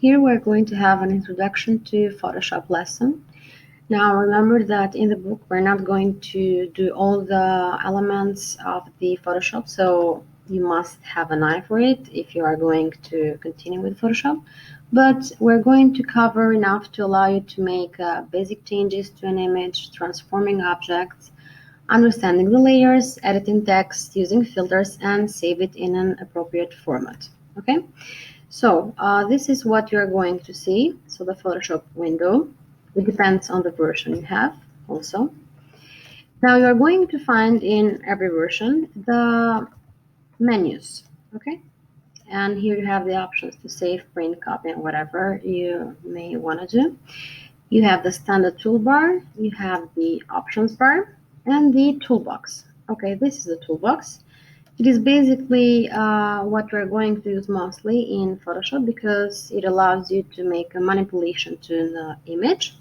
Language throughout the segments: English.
Here we're going to have an introduction to Photoshop lesson. Now remember that in the book we're not going to do all the elements of the Photoshop, so you must have an eye for it if you are going to continue with Photoshop. But we're going to cover enough to allow you to make basic changes to an image, transforming objects, understanding the layers, editing text, using filters, and save it in an appropriate format. Okay? So this is what you're going to see. So the Photoshop window, it depends on the version you have also. Now you're going to find in every version the menus, okay? And here you have the options to save, print, copy, and whatever you may want to do. You have the standard toolbar, you have the options bar, and the toolbox. Okay, this is the toolbox. It is basically what we're going to use mostly in Photoshop because it allows you to make a manipulation to the image.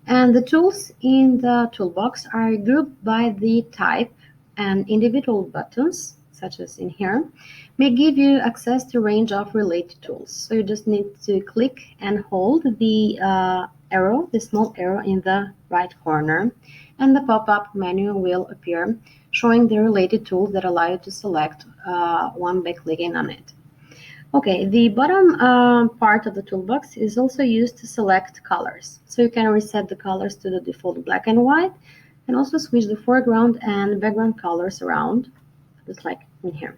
And the tools in the toolbox are grouped by the type, and individual buttons, such as in here, may give you access to a range of related tools. So you just need to click and hold the arrow, the small arrow in the right corner, and the pop-up menu will appear showing the related tools that allow you to select one by clicking on it. Okay, the bottom part of the toolbox is also used to select colors. So you can reset the colors to the default black and white, and also switch the foreground and background colors around, just like in here.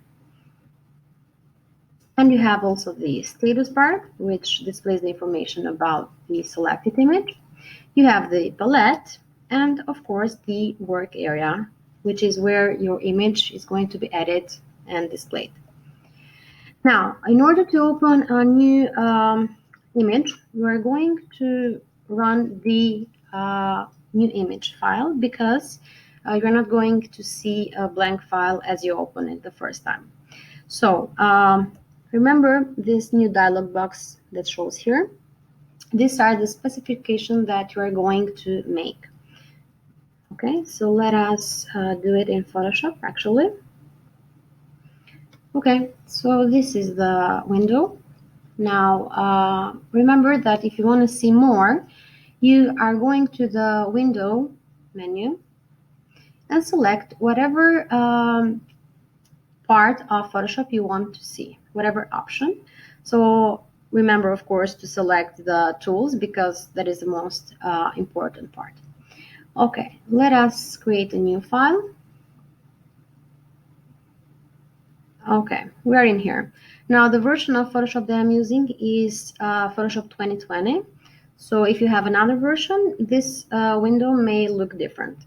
And you have also the status bar, which displays the information about the selected image. You have the palette, and of course the work area, which is where your image is going to be edited and displayed. Now, in order to open a new image, you are going to run the new image file because you're not going to see a blank file as you open it the first time. So remember this new dialog box that shows here. These are the specifications that you are going to make. Okay, so let us do it in Photoshop actually. Okay, so this is the window. Now remember that if you want to see more, you are going to the window menu and select whatever part of Photoshop you want to see, whatever option. So remember, of course, to select the tools because that is the most important part. Okay, let us create a new file. Okay, we're in here. Now the version of Photoshop that I'm using is Photoshop 2020. So if you have another version, this window may look different.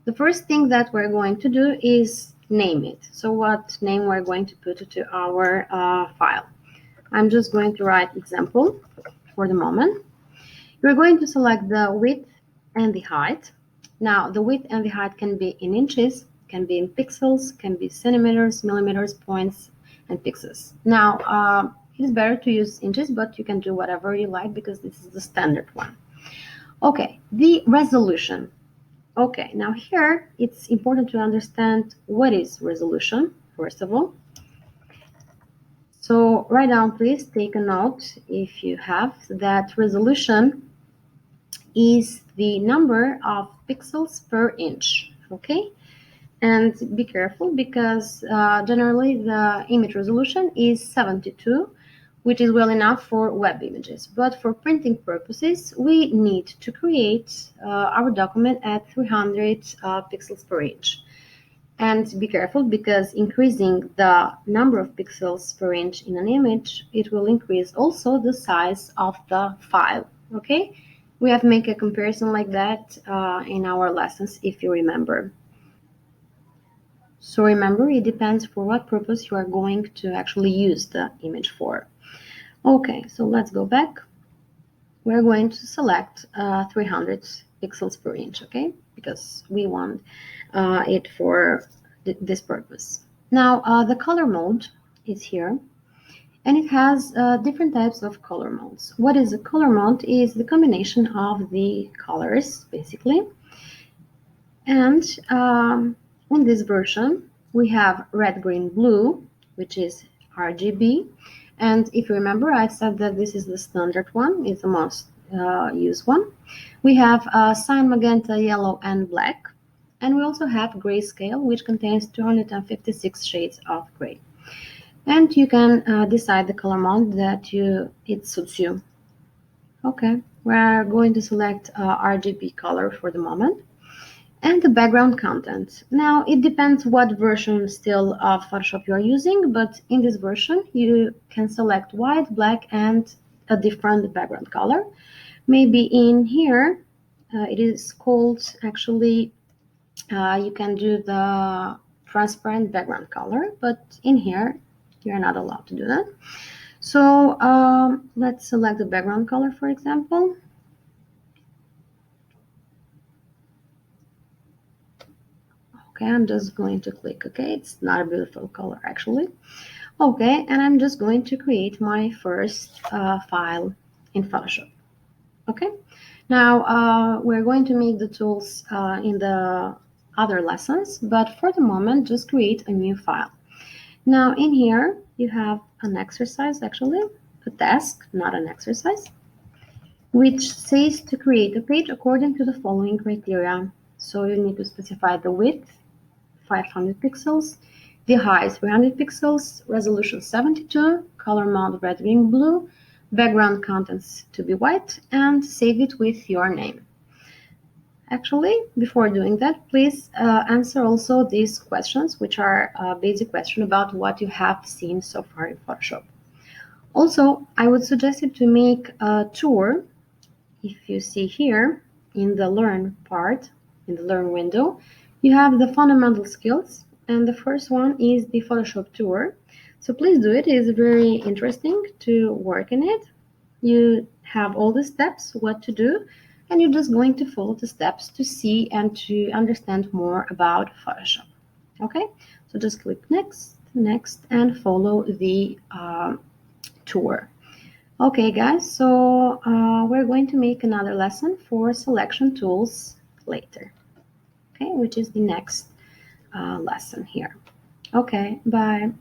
The first thing that we're going to do is name it. So what name we're going to put to our file. I'm just going to write example for the moment. You're going to select the width and the height. Now the width and the height can be in inches, can be in pixels, can be centimeters, millimeters, points, and pixels. Now it is better to use inches, but you can do whatever you like because this is the standard one. Okay, the resolution. Okay, now here it's important to understand what is resolution, first of all. So write down, please take a note if you have, that resolution is the number of pixels per inch, okay? And be careful because generally the image resolution is 72, which is well enough for web images. But for printing purposes, we need to create our document at 300 pixels per inch. And be careful because increasing the number of pixels per inch in an image, it will increase also the size of the file, okay? We have made a comparison like that in our lessons, if you remember. So remember, it depends for what purpose you are going to actually use the image for. Okay, so let's go back. We're going to select 300 pixels per inch, okay? Because we want it for this purpose. Now, the color mode is here, and it has different types of color modes. What is a color mode? Is the combination of the colors, basically. And in this version, we have red, green, blue, which is RGB, And if you remember, I said that this is the standard one, it's the most used one. We have cyan, magenta, yellow, and black. And we also have grayscale, which contains 256 shades of gray. And you can decide the color mode that it suits you. Okay, we're going to select RGB color for the moment. And the background content. Now, it depends what version still of Photoshop you are using, but in this version, you can select white, black, and a different background color. Maybe in here, it is called, actually, you can do the transparent background color, but in here, you're not allowed to do that. So let's select the background color, for example. Okay, I'm just going to click OK. It's not a beautiful color, actually. Okay, and I'm just going to create my first file in Photoshop. Okay, now we're going to make the tools in the other lessons, but for the moment, just create a new file. Now in here, you have an exercise, actually, a task, not an exercise, which says to create a page according to the following criteria. So you need to specify the width, 500 pixels, the height 300 pixels, resolution 72, color mode red, green, blue, background contents to be white, and save it with your name. Actually, before doing that, please answer also these questions, which are basic questions about what you have seen so far in Photoshop. Also, I would suggest you to make a tour. If you see here in the Learn part, in the Learn window, you have the fundamental skills, and the first one is the Photoshop tour. So please do it. It is very interesting to work in it. You have all the steps, what to do, and you're just going to follow the steps to see and to understand more about Photoshop. Okay, so just click next, next, and follow the tour. Okay, guys, so we're going to make another lesson for selection tools later, okay, which is the next lesson here. Okay, bye.